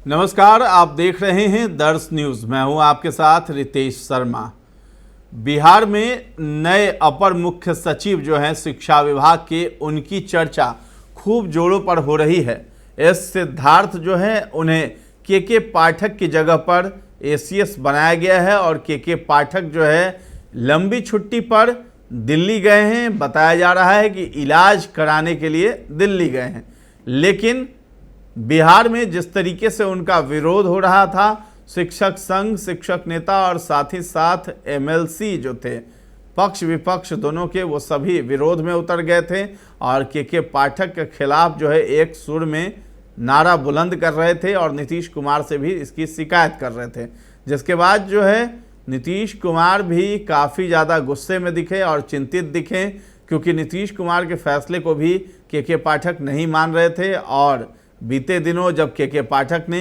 नमस्कार, आप देख रहे हैं दर्श न्यूज़। मैं हूं आपके साथ रितेश शर्मा। बिहार में नए अपर मुख्य सचिव जो हैं शिक्षा विभाग के, उनकी चर्चा खूब जोरों पर हो रही है। एस सिद्धार्थ जो है, उन्हें के पाठक की जगह पर एसीएस बनाया गया है और के पाठक जो है लंबी छुट्टी पर दिल्ली गए हैं। बताया जा रहा है कि इलाज कराने के लिए दिल्ली गए हैं, लेकिन बिहार में जिस तरीके से उनका विरोध हो रहा था, शिक्षक संघ, शिक्षक नेता और साथ ही साथ एमएलसी जो थे, पक्ष विपक्ष दोनों के, वो सभी विरोध में उतर गए थे और के पाठक के खिलाफ जो है एक सुर में नारा बुलंद कर रहे थे और नीतीश कुमार से भी इसकी शिकायत कर रहे थे। जिसके बाद जो है नीतीश कुमार भी काफ़ी ज़्यादा गुस्से में दिखे और चिंतित दिखे, क्योंकि नीतीश कुमार के फैसले को भी के पाठक नहीं मान रहे थे। और बीते दिनों जब के पाठक ने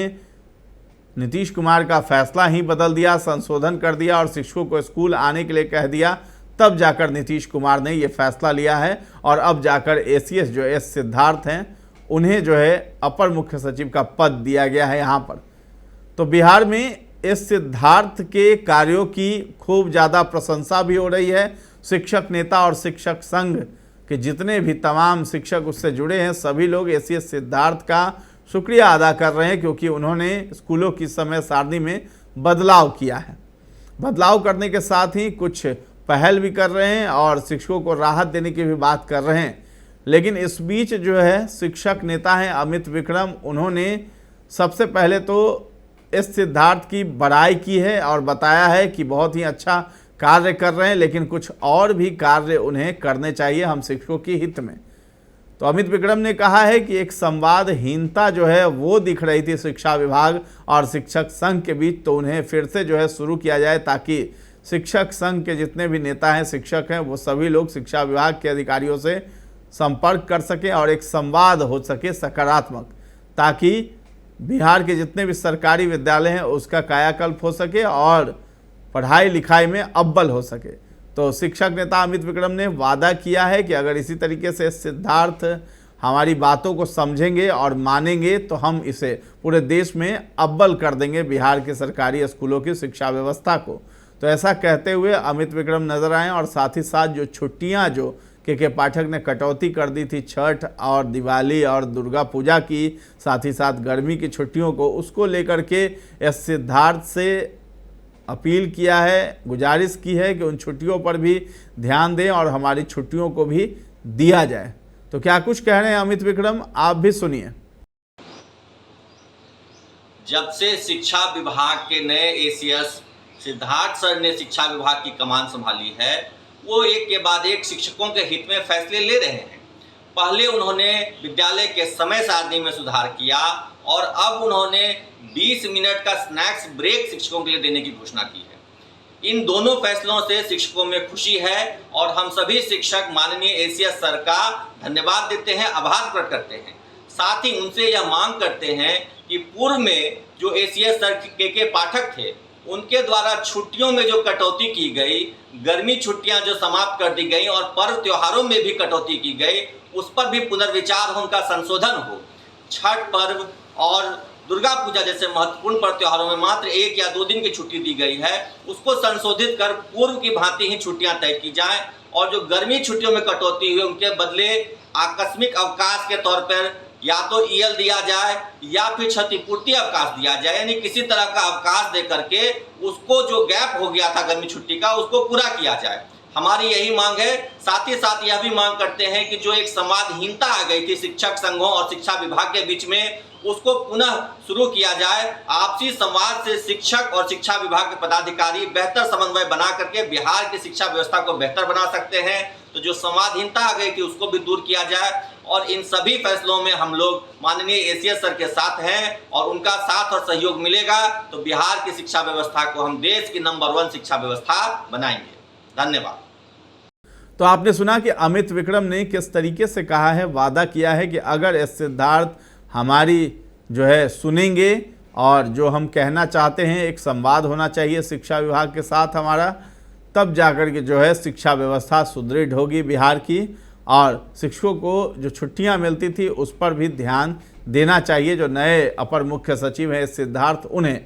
नीतीश कुमार का फैसला ही बदल दिया, संशोधन कर दिया और शिक्षकों को स्कूल आने के लिए कह दिया, तब जाकर नीतीश कुमार ने ये फैसला लिया है और अब जाकर एसीएस जो एस सिद्धार्थ हैं, उन्हें जो है अपर मुख्य सचिव का पद दिया गया है यहाँ पर। तो बिहार में एस सिद्धार्थ के कार्यों की खूब ज़्यादा प्रशंसा भी हो रही है। शिक्षक नेता और शिक्षक संघ कि जितने भी तमाम शिक्षक उससे जुड़े हैं, सभी लोग एसीएस सिद्धार्थ का शुक्रिया अदा कर रहे हैं, क्योंकि उन्होंने स्कूलों की समय सारणी में बदलाव किया है। बदलाव करने के साथ ही कुछ पहल भी कर रहे हैं और शिक्षकों को राहत देने की भी बात कर रहे हैं। लेकिन इस बीच जो है शिक्षक नेता हैं अमित विक्रम, उन्होंने सबसे पहले तो इस सिद्धार्थ की बड़ाई की है और बताया है कि बहुत ही अच्छा कार्य कर रहे हैं, लेकिन कुछ और भी कार्य उन्हें करने चाहिए हम शिक्षकों के हित में। तो अमित विक्रम ने कहा है कि एक संवादहीनता जो है वो दिख रही थी शिक्षा विभाग और शिक्षक संघ के बीच, तो उन्हें फिर से जो है शुरू किया जाए, ताकि शिक्षक संघ के जितने भी नेता हैं, शिक्षक हैं, वो सभी लोग शिक्षा विभाग के अधिकारियों से संपर्क कर सकें और एक संवाद हो सके सकारात्मक, ताकि बिहार के जितने भी सरकारी विद्यालय हैं उसका कायाकल्प हो सके और पढ़ाई लिखाई में अव्वल हो सके। तो शिक्षक नेता अमित विक्रम ने वादा किया है कि अगर इसी तरीके से सिद्धार्थ हमारी बातों को समझेंगे और मानेंगे तो हम इसे पूरे देश में अव्वल कर देंगे, बिहार के सरकारी स्कूलों की शिक्षा व्यवस्था को। तो ऐसा कहते हुए अमित विक्रम नजर आए और साथ ही साथ जो छुट्टियां जो के पाठक ने कटौती कर दी थी, छठ और दिवाली और दुर्गा पूजा की, साथ ही साथ गर्मी की छुट्टियों को, उसको लेकर के एस सिद्धार्थ से अपील किया है, गुजारिश की है कि उन छुट्टियों पर भी ध्यान दें और हमारी छुट्टियों को भी दिया जाए। तो क्या कुछ कह रहे हैं अमित विक्रम, आप भी सुनिए। जब से शिक्षा विभाग के नए एसीएस सिद्धार्थ सर ने शिक्षा विभाग की कमान संभाली है, वो एक के बाद एक शिक्षकों के हित में फैसले ले रहे हैं। पहले उन्होंने विद्यालय के समय सारणी में सुधार किया और अब उन्होंने 20 मिनट का स्नैक्स ब्रेक शिक्षकों के लिए देने की घोषणा की है। इन दोनों फैसलों से शिक्षकों में खुशी है और हम सभी शिक्षक माननीय एसीएस सर का धन्यवाद देते हैं, आभार प्रकट करते हैं। साथ ही उनसे यह मांग करते हैं कि पूर्व में जो एसीएस सर के पाठक थे, उनके द्वारा छुट्टियों में जो कटौती की गई, गर्मी छुट्टियां जो समाप्त कर दी गई और पर्व त्योहारों में भी कटौती की गई, उस पर भी पुनर्विचार हो, उनका संशोधन हो। छठ पर्व और दुर्गा पूजा जैसे महत्वपूर्ण पर्व त्योहारों में मात्र 1 या 2 दिन की छुट्टी दी गई है, उसको संशोधित कर पूर्व की भांति ही छुट्टियां तय की जाएं और जो गर्मी छुट्टियों में कटौती हुई उनके बदले आकस्मिक अवकाश के तौर पर या तो ईएल दिया जाए या फिर क्षतिपूर्ति अवकाश दिया जाए, यानी किसी तरह का अवकाश दे करके उसको जो गैप हो गया था गर्मी छुट्टी का, उसको पूरा किया जाए। हमारी यही मांग है। साथ ही साथ यह भी मांग करते हैं कि जो एक संवादहीनता आ गई थी शिक्षक संघों और शिक्षा विभाग के बीच में, उसको पुनः शुरू किया जाए। आपसी संवाद से शिक्षक और शिक्षा विभाग के पदाधिकारी बेहतर समन्वय बना करके बिहार की शिक्षा व्यवस्था को बेहतर बना सकते हैं। तो जो संवादहीनता आ गई थी उसको भी दूर किया जाए और इन सभी फैसलों में हम लोग माननीय एसीएस सर के साथ हैं और उनका साथ और सहयोग मिलेगा तो बिहार की शिक्षा व्यवस्था को हम देश की नंबर 1 शिक्षा व्यवस्था बनाएंगे। धन्यवाद। तो आपने सुना कि अमित विक्रम ने किस तरीके से कहा है, वादा किया है कि अगर एस सिद्धार्थ हमारी जो है सुनेंगे और जो हम कहना चाहते हैं, एक संवाद होना चाहिए शिक्षा विभाग के साथ हमारा, तब जाकर के जो है शिक्षा व्यवस्था सुदृढ़ होगी बिहार की और शिक्षकों को जो छुट्टियां मिलती थी उस पर भी ध्यान देना चाहिए। जो नए अपर मुख्य सचिव हैं सिद्धार्थ, उन्हें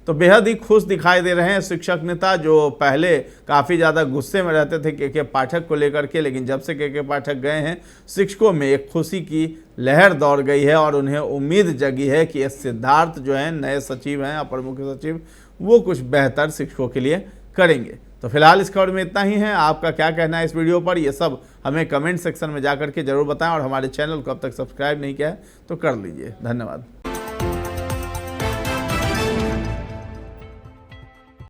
तो बेहद ही खुश दिखाई दे रहे हैं। शिक्षक नेता जो पहले काफ़ी ज़्यादा गुस्से में रहते थे के पाठक को लेकर के, लेकिन जब से के पाठक गए हैं शिक्षकों में एक खुशी की लहर दौड़ गई है और उन्हें उम्मीद जगी है कि सिद्धार्थ जो हैं नए सचिव हैं, अपर मुख्य सचिव, वो कुछ बेहतर शिक्षकों के लिए करेंगे। तो फिलहाल इस खबर में इतना ही है। आपका क्या कहना है इस वीडियो पर, ये सब हमें कमेंट सेक्शन में जाकर के जरूर बताएं और हमारे चैनल को अब तक सब्सक्राइब नहीं किया है तो कर लीजिए। धन्यवाद।